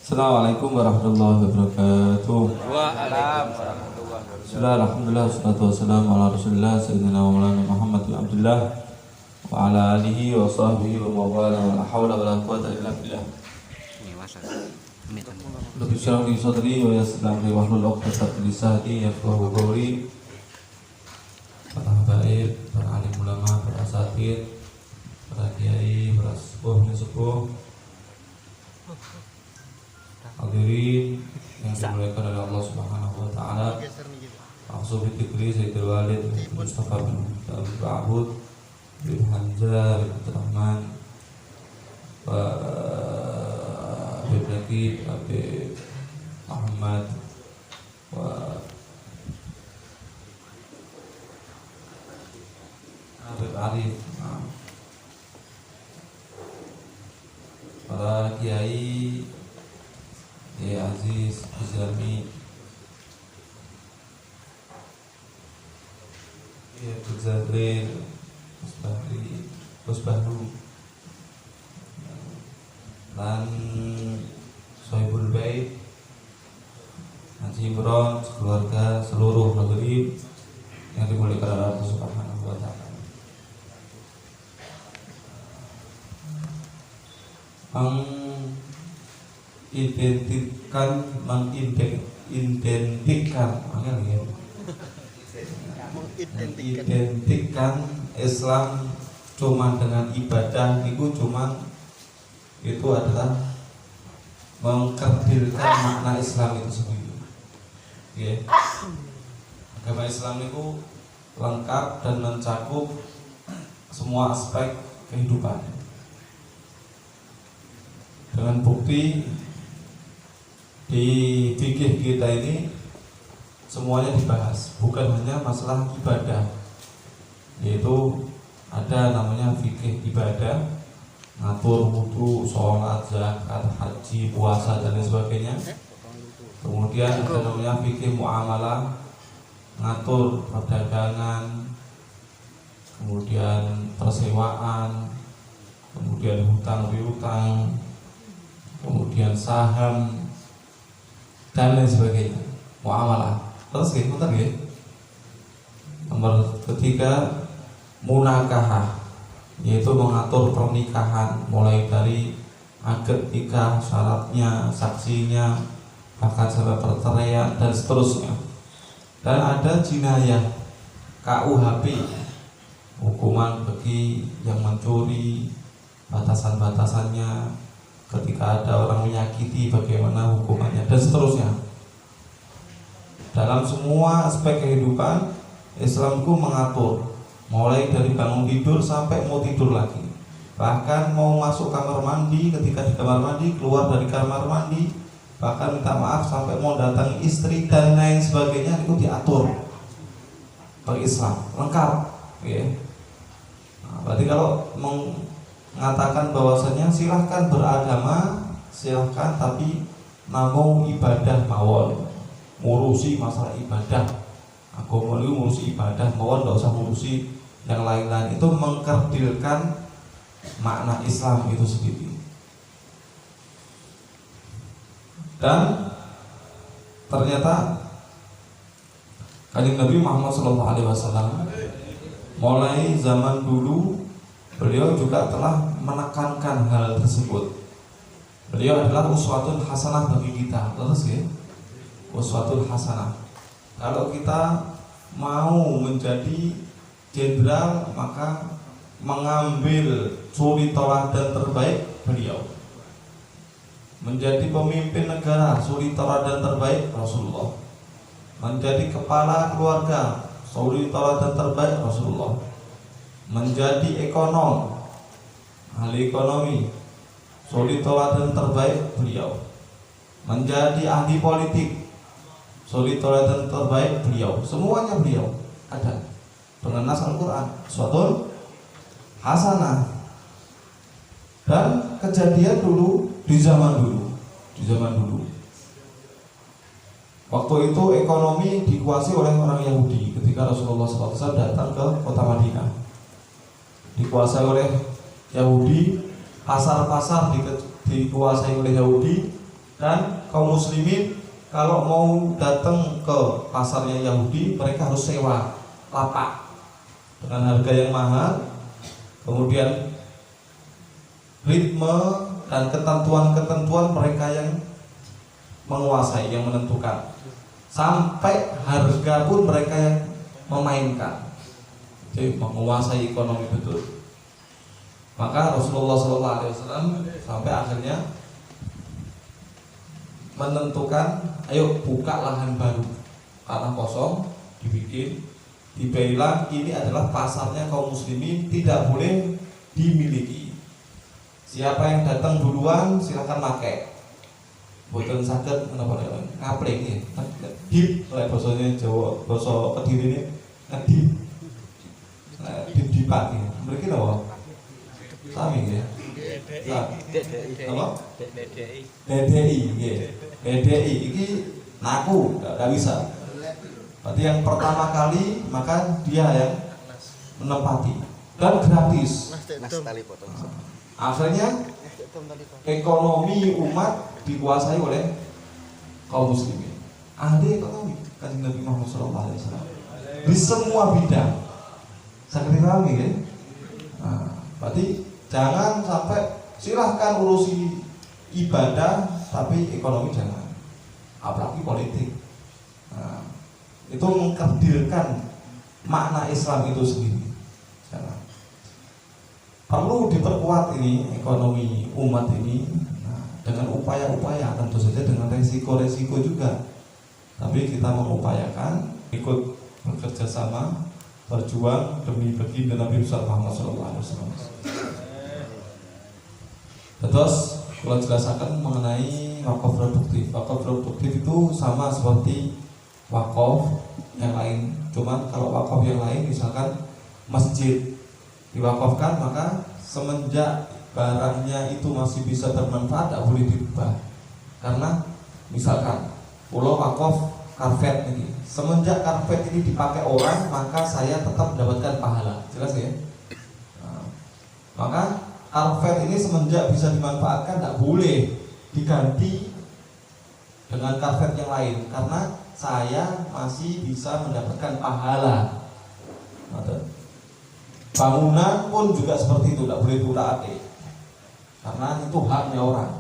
Assalamualaikum warahmatullahi wabarakatuh. Waalaikumsalam. Alhamdulillah, wassalatu wassalamu ala rasulillah sayyidina wa maulana Muhammad bin Abdullah wa ala alihi wa sahbihi wa mawala wa la hawla wa la quwwata illa billah. Rabbi shrah li sadri wa yassir li wahlul 'uqdatam min lisani yafqahu qawli. Para habaib, para alim ulama, para asatidz, para kiai, para sepuh, hadirin yang dimuliakan oleh Allah Subhanahu wa taala. Langsung dikri Sayyidul Walid Mustafa bin Abdul bin Hamzah bin Abdurrahman Habib Nakib Habib Muhammad Habib Arif, para kiai Ya Aziz, Izami, Ya Buzadril, Musbahru, dan Sohibul Bait, Haji Imron, keluarga, seluruh hadirin yang dimuliakan oleh Allah Subhanahu wa taala. Mengidentikan Islam cuma dengan ibadah itu adalah mengkerdilkan makna Islam itu sendiri. Okay. Agama Islam itu lengkap dan mencakup semua aspek kehidupan. Dengan bukti di fikih kita ini semuanya dibahas, bukan hanya masalah ibadah, yaitu ada namanya fikih ibadah, ngatur wudu, sholat, zakat, haji, puasa dan lain sebagainya. Kemudian ada namanya fikih muamalah, ngatur perdagangan, kemudian persewaan, kemudian hutang piutang, kemudian saham dan lain sebagainya, muamalah. Terus nomor ketiga munakahah, yaitu mengatur pernikahan mulai dari akad nikah, syaratnya, saksinya, bahkan sampai perceraian dan seterusnya. Dan ada jinayah, KUHP, hukuman bagi yang mencuri, batasan-batasannya, ketika ada orang menyakiti bagaimana hukumannya dan seterusnya. Dalam semua aspek kehidupan Islamku mengatur, mulai dari bangun tidur sampai mau tidur lagi. Bahkan mau masuk kamar mandi, ketika di kamar mandi, keluar dari kamar mandi, bahkan minta maaf sampai mau datangi istri dan lain sebagainya, itu diatur oleh Islam, lengkap. Nah, berarti kalau mengatakan bahwasanya silahkan beragama, silahkan, tapi namun ibadah mawon, ngurusi masalah ibadah, agama itu ngurusi ibadah mawon, tidak usah ngurusi yang lain-lain. Itu mengkerdilkan makna Islam itu sendiri. Dan ternyata Kanjeng Nabi Muhammad SAW mulai zaman dulu beliau juga telah menekankan hal tersebut. Beliau adalah uswatun hasanah bagi kita. Terus uswatun hasanah. Kalau kita mau menjadi jenderal, maka mengambil suri teladan terbaik beliau. Menjadi pemimpin negara, suri teladan terbaik Rasulullah. Menjadi kepala keluarga, suri teladan terbaik Rasulullah. Menjadi ekonom, ahli ekonomi, suri teladan terbaik beliau. Menjadi ahli politik, suri teladan terbaik beliau. Semuanya beliau ada dengan nas Al-Quran, suatu hasanah. Dan kejadian di zaman dulu waktu itu ekonomi dikuasai oleh orang Yahudi ketika Rasulullah SAW datang ke kota Madinah. Di dikuasai oleh Yahudi, pasar-pasar dikuasai oleh Yahudi, dan kaum muslimin kalau mau datang ke pasarnya Yahudi mereka harus sewa lapak dengan harga yang mahal. Kemudian ritme dan ketentuan-ketentuan mereka yang menguasai, yang menentukan, sampai harga pun mereka yang memainkan. Jadi menguasai ekonomi betul. Maka Rasulullah SAW sampai akhirnya menentukan, ayo buka lahan baru, tanah kosong dibikin, dibilang ini adalah pasarnya kaum muslimin, tidak boleh dimiliki. Siapa yang datang duluan silakan pakai. Boten saged menapa ngapling ya. Dip oleh bahasanya Jawa, bahasa Kediri ini ngedip. Nah, dip-dipak ya. Mriki napa? Sami ya. Apa? DDI nggih. DDI iki naku enggak bisa. Berarti yang pertama kali maka dia yang menempati dan gratis. Akhirnya ekonomi umat dikuasai oleh kaum muslimin. Ahli ekonomi Kanjeng Nabi Muhammad SAW di semua bidang. Sakit pahami kan? Nah, berarti jangan sampai silahkan urusi ibadah tapi ekonomi jangan, apalagi politik. Nah, itu mengkerdilkan makna Islam itu sendiri. Jangan. Perlu diperkuat ini ekonomi umat ini, nah, dengan upaya-upaya, tentu saja dengan resiko-resiko juga. Tapi kita mengupayakan ikut bekerja sama, berjuang demi baginda Nabi Muhammad SAW. Terus kalau jelaskan mengenai wakaf produktif. Wakaf produktif itu sama seperti wakaf yang lain. Cuman kalau wakaf yang lain misalkan masjid diwakafkan, maka semenjak barangnya itu masih bisa bermanfaat, tidak boleh dirubah. Karena misalkan pulau wakaf karpet ini, semenjak karpet ini dipakai orang, maka saya tetap mendapatkan pahala. Jelas ya? Nah, maka karpet ini semenjak bisa dimanfaatkan, tidak boleh diganti dengan karpet yang lain, karena saya masih bisa mendapatkan pahala. Bangunan pun juga seperti itu, tidak boleh diutak-atik, karena itu haknya orang.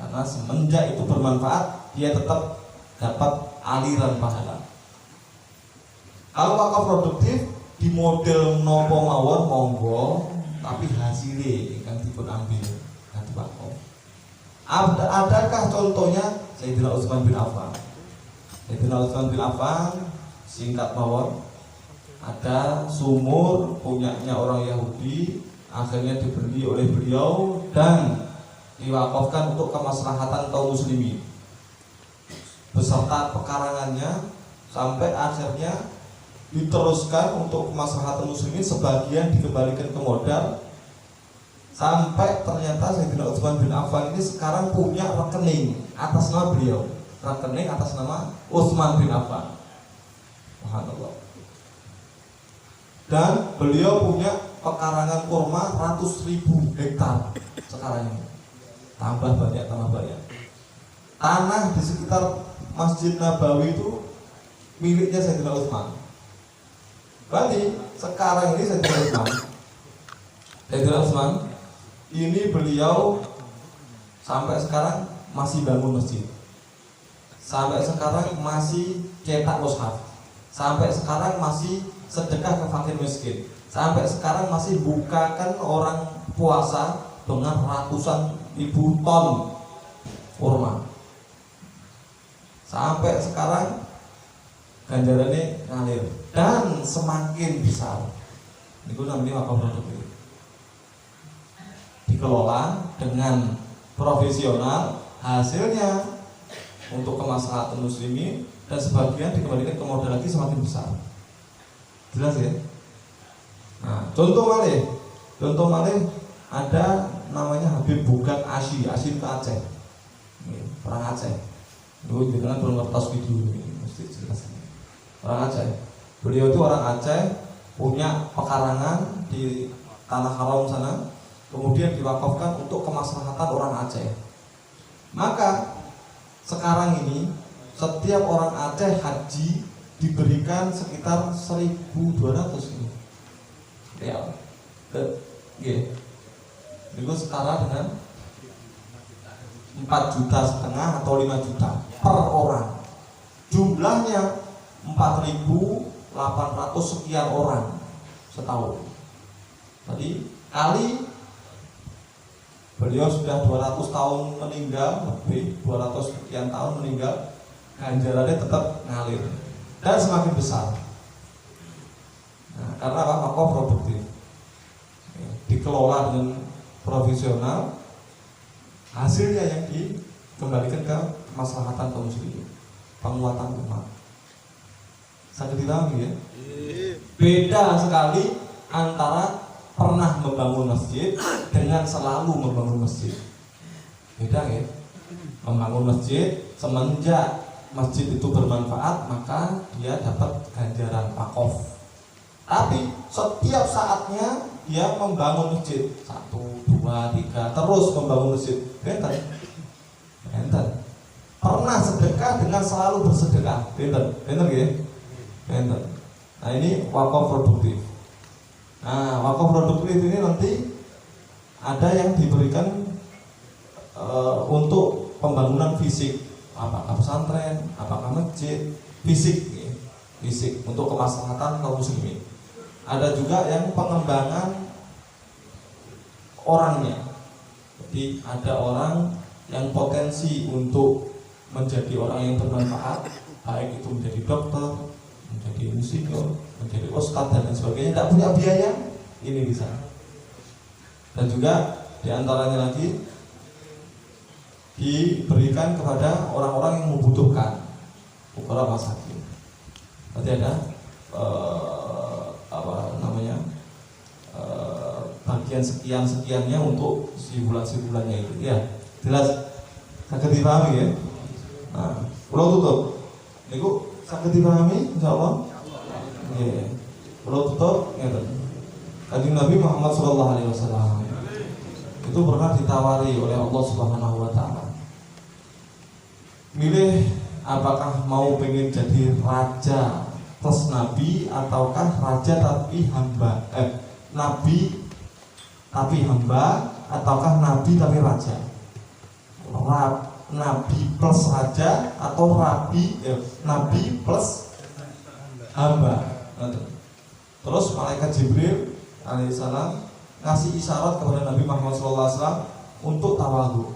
Karena semenjak itu bermanfaat, dia tetap dapat aliran pahala. Kalau wakaf produktif di model nopo mawon monggo, tapi hasilnya yang dipun ambil nanti wakaf. Adakah contohnya Sayyidina Utsman bin Affan? Sayyidina Utsman bin Affan singkat mawon, ada sumur punyanya orang Yahudi, akhirnya dibeli oleh beliau dan diwakafkan untuk kemaslahatan kaum muslimin beserta pekarangannya, sampai akhirnya diteruskan untuk kemaslahatan muslimin, sebagian dikembalikan ke modal, sampai ternyata Sayyidina Utsman bin Affan ini sekarang punya rekening atas nama beliau, rekening atas nama Utsman bin Affan. Subhanallah. Dan beliau punya pekarangan kurma ratus ribu hektar sekarang ini, tambah banyak. Tanah di sekitar Masjid Nabawi itu miliknya Sayyidina Utsman. Berarti sekarang ini Sayyidina Utsman ini beliau sampai sekarang masih bangun masjid, sampai sekarang masih cetak mushaf, sampai sekarang masih sedekah ke fakir miskin, sampai sekarang masih bukakan orang puasa dengan ratusan ribu ton kurma. Sampai sekarang ganjarannya ngalir dan semakin besar. Itu namanya wakaf produktif. Dikelola dengan profesional, hasilnya untuk kemaslahatan muslimin dan sebagian dikembalikan ke modal lagi semakin besar. Jelas ya? Nah, contoh malih ada namanya Habib Bugat Asyim ke Aceh, orang Aceh. Dulu jangan belum ngertos video ini, mesti jelas. Orang Aceh. Beliau itu orang Aceh, punya pekarangan di tanah haram sana, kemudian diwakafkan untuk kemaslahatan orang Aceh. Maka sekarang ini setiap orang Aceh haji diberikan sekitar 1.200 ini real. Itu setara dengan 4,5 juta atau 5 juta per orang. Jumlahnya 4.800 sekian orang setahun. Tadi kali beliau sudah 200 tahun meninggal, lebih 200 sekian tahun meninggal, ganjarannya tetap ngalir dan semakin besar. Nah, karena wakaf produktif dikelola dengan profesional, hasilnya yang dikembalikan ke kemaslahatan kaum muslimin, penguatan umat. Sangat dipahami ya? Beda sekali antara pernah membangun masjid dengan selalu membangun masjid. Beda ya? Membangun masjid, semenjak masjid itu bermanfaat maka dia dapat ganjaran wakaf. Tapi setiap saatnya dia membangun masjid 1, 2, 3 terus membangun masjid. Benten. Pernah sedekah dengan selalu bersedekah. Benten ya? Benten. Nah ini wakaf produktif. Nah wakaf produktif ini nanti ada yang diberikan untuk pembangunan fisik, apakah pesantren, apakah masjid, fisik untuk kemaslahatan kaum muslimin. Ada juga yang pengembangan orangnya. Jadi ada orang yang potensi untuk menjadi orang yang bermanfaat, baik itu menjadi dokter, menjadi insinyur, menjadi ustadz dan lain sebagainya, tidak punya biaya, ini bisa. Dan juga diantaranya lagi diberikan kepada orang-orang yang membutuhkan, fuqara masakin. Nanti ada bagian sekian-sekiannya untuk si bulan-bulannya itu. Ya, jelas saged dipahami ya. Nah, kula tutup. Niku saged dipahami insyaallah. Nggih. Kula tutup ngeten. Kanjeng Nabi Muhammad sallallahu alaihi wasallam itu pernah ditawari oleh Allah Subhanahu wa taala. Milih apakah mau pengen jadi raja plus nabi ataukah raja tapi hamba, nabi tapi hamba ataukah nabi tapi raja. Nabi plus raja atau nabi plus hamba. Terus malaikat Jibril alaihissalam ngasih isyarat kepada Nabi Muhammad SAW untuk tawadhu.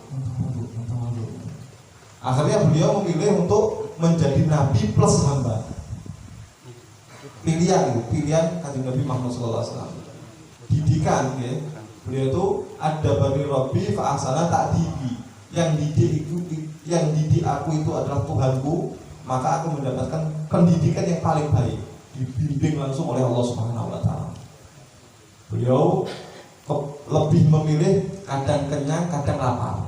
Akhirnya beliau memilih untuk menjadi nabi plus hamba. Pilihan kanjeng Nabi Muhammad SAW. Didikan ya. Beliau itu ada bani Rabbi fa ahsana ta'dibi. Yang didik aku itu adalah Tuhanku, maka aku mendapatkan pendidikan yang paling baik, dibimbing langsung oleh Allah Subhanahu wa taala. Beliau lebih memilih kadang kenyang, kadang lapar.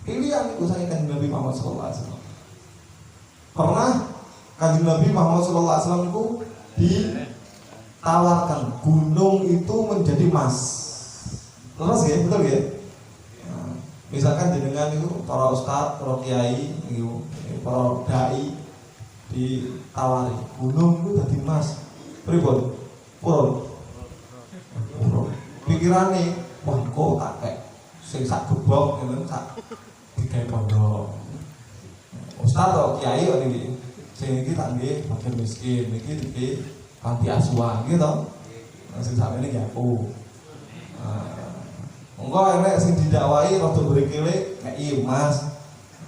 Pilihan itu saya kanjeng Nabi Muhammad SAW. Pernah kanjeng Nabi Muhammad SAW itu ditawarkan gunung itu menjadi emas. Terus ya, betul ya? Nah, misalkan jenengan itu para ustadz, para kiai, para dai ditawari gunung itu jadi emas. Pripun? Purun. Pikirane, wah kok tak kayak sing sak gebok ngene sak digawe pondok. Ustaz atau kiai kok iki. Sing iki tak nggih fakir miskin, iki panti asuhan gitu. Sing sampeyan iki aku. Monggo enek sing didakwai rada berikile ngeki emas.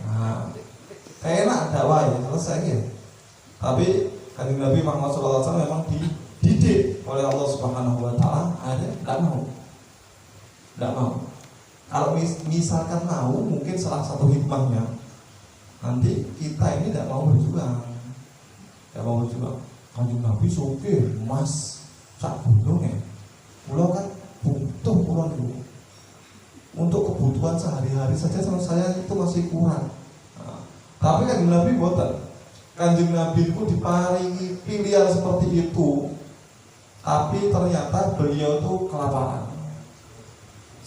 Nah, enak dakwah ya selesai ya. Tapi kanjeng Nabi Muhammad SAW memang dididik oleh Allah Subhanahu wa taala, ada enggak mau. Kalau misalkan mau, mungkin salah satu hikmahnya nanti kita ini tidak mau berjuang. Kanjeng Nabi sugih emas sak gunung ya. Kula kan butuh kula niku. Untuk kebutuhan sehari-hari saja sama saya itu masih kurang. Nah, tapi kanjeng Nabi boten. Kanjeng Nabi itu diparingi pilihan seperti itu, tapi ternyata beliau itu kelaparan.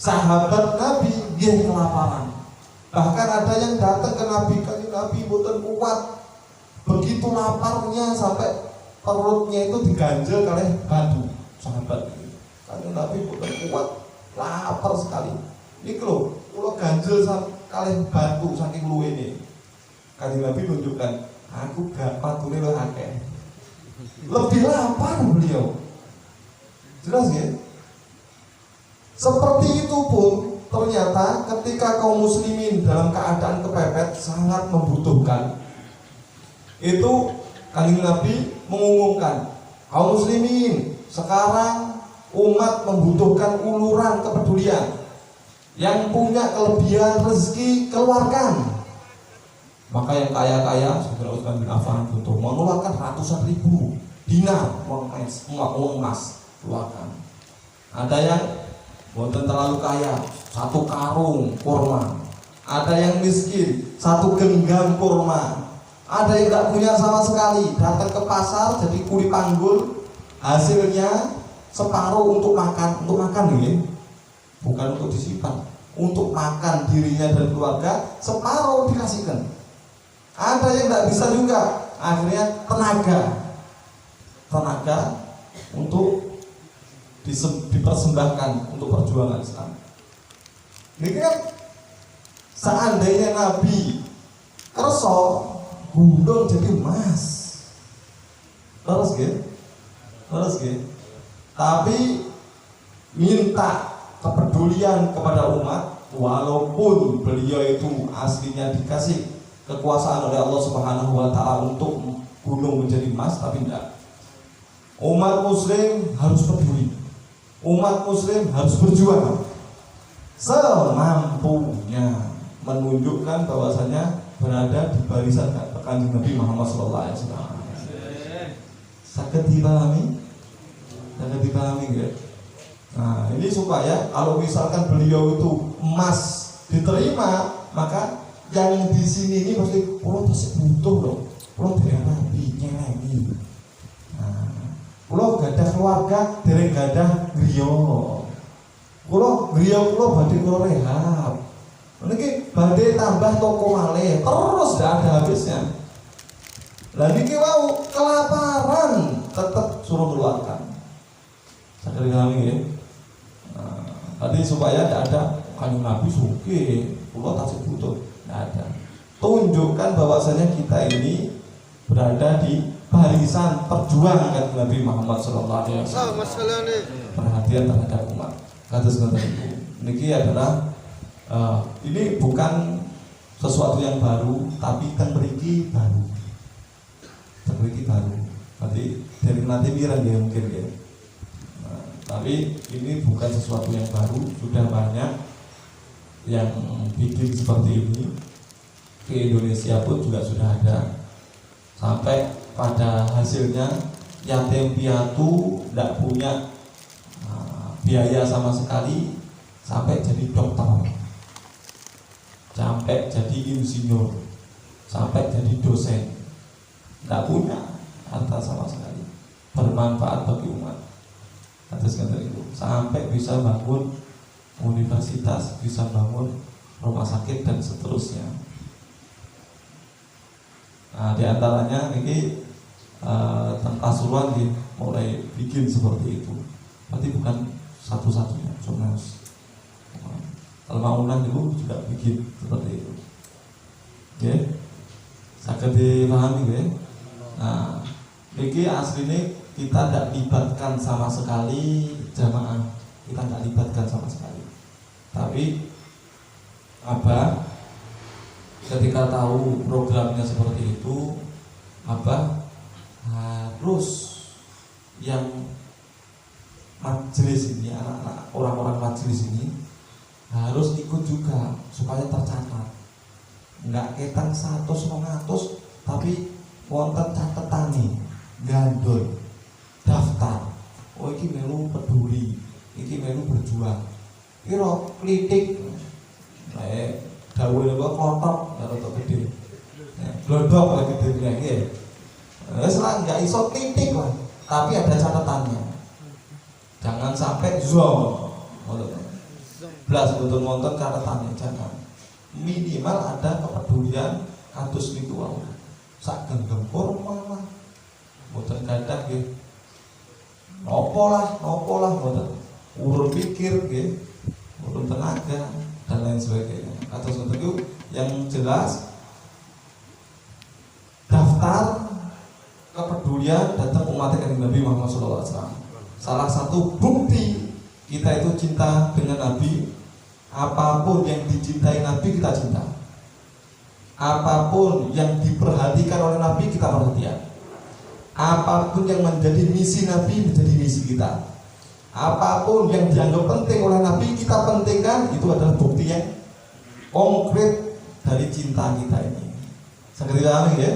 Sahabat Nabi dia kelaparan. Bahkan ada yang datang ke Nabi, kan Nabi boten kuat. Begitu laparnya sampai perutnya itu diganjel oleh batu. Sahabat itu. Kan Nabi boten kuat, lapar sekali. Ini loh, kalau ganjel kali batu saking luwene. Kanjeng Nabi tunjukkan, aku gak patune lo akeh. Lebih lapar beliau. Jelas ya? Seperti itu pun ternyata ketika kaum muslimin dalam keadaan kepepet sangat membutuhkan, itu Kanjeng Nabi mengumumkan, kaum muslimin sekarang umat membutuhkan uluran kepedulian. Yang punya kelebihan rezeki keluarkan. Maka yang kaya-kaya Sayyidina Utsman bin Affan butuh mengeluarkan ratusan ribu dinar uang emas keluarkan. Ada yang bukan terlalu kaya, 1 karung kurma. Ada yang miskin, 1 genggam kurma. Ada yang tidak punya sama sekali, datang ke pasar jadi kuli panggul, hasilnya separuh untuk makan ya. Bukan untuk disimpan, untuk makan dirinya dan keluarga, separuh dikasihkan. Ada yang tidak bisa juga, akhirnya tenaga untuk dipersembahkan untuk perjuangan Islam. Ini kan seandainya Nabi kerso gundul jadi emas, terus tapi minta kepedulian kepada umat, walaupun beliau itu aslinya dikasih kekuasaan oleh Allah Subhanahu wa Ta'ala untuk gunung menjadi emas, tapi tidak. Umat muslim harus peduli. Umat muslim harus berjuang semampunya, menunjukkan bahwasanya berada di barisan Kanjeng Nabi Muhammad SAW. Saged dipahami ya. Nah, ini supaya kalau misalkan beliau itu emas diterima, maka yang di sini ini pasti pulau tasik butuh loh, pulau dari Nabi nyelengi. Pulau gadah keluarga, dereng gadah griyo. Pulau griyo pulau badhe pulau rehab. Niki badhe tambah toko malih, terus tidak ada habisnya. Lah niki wau kelaparan tetap suruh keluarkan. Sadar kami ya. Tadi supaya tidak ada Kanjeng Nabi sugih, pulau tasik butuh, tidak ada. Tunjukkan bahwasanya kita ini berada di barisan perjuangan Nabi Muhammad SAW. Perhatian terhadap umat. Ini adalah ini bukan sesuatu yang baru, tapi kan beriki baru. Berarti dari nanti mirang ya mungkin ya. Tapi ini bukan sesuatu yang baru, sudah banyak yang bikin seperti ini. Di Indonesia pun juga sudah ada. Sampai pada hasilnya yatim piatu tidak punya biaya sama sekali, sampai jadi dokter, sampai jadi insinyur, sampai jadi dosen, tidak punya harta sama sekali, bermanfaat bagi umat. Atas kata itu sampai bisa bangun universitas, bisa bangun rumah sakit dan seterusnya. Nah, di antaranya ini Pasuruan mulai bikin seperti itu. Berarti bukan satu-satunya, cuma Al-Ma'unah itu juga bikin seperti itu. Ya, saged dipahami ya. Nah, ini aslinya kita tidak libatkan sama sekali jamaah, kita tidak libatkan sama sekali. Tapi ketika tahu programnya seperti itu, harus yang majelis ini, anak-anak orang-orang majelis ini harus ikut juga supaya tercatat. Enggak ketang 100-200, tapi wonten catetane, gandol, daftar. Oh iki melu peduli, iki melu berjuang. Kira klitik, dawuh niku klothok karo tok gede. Glodok lagi gede ya. Wes lah enggak iso titik lah, tapi ada catatannya. Jangan sampai zong. Belas betul nonton catatane jangan. Minimal ada kepedulian kados niku wae. Sak gempur malah mboten gadah nggih. Nopo lah mboten. Urun pikir nggih. Urun tenaga dan lain sebagainya. Kados ngoten niku yang jelas daftar kepedulian datang umat Nabi Muhammad SAW. Salah satu bukti kita itu cinta dengan Nabi, apapun yang dicintai Nabi kita cinta. Apapun yang diperhatikan oleh Nabi kita perhatian. Apapun yang menjadi misi Nabi menjadi misi kita. Apapun yang dianggap penting oleh Nabi kita pentingkan. Itu adalah bukti yang konkret dari cinta kita ini. Sekali lagi ya.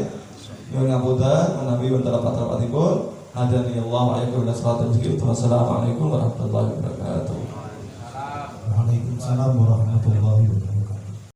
Yang ngapunten menawi wonten rapat-rapatipun. Hadani Allah wa iyyakum ila shiratal mustaqim. Wassalamualaikum warahmatullahi wabarakatuh. Waalaikumsalam warahmatullahi wabarakatuh.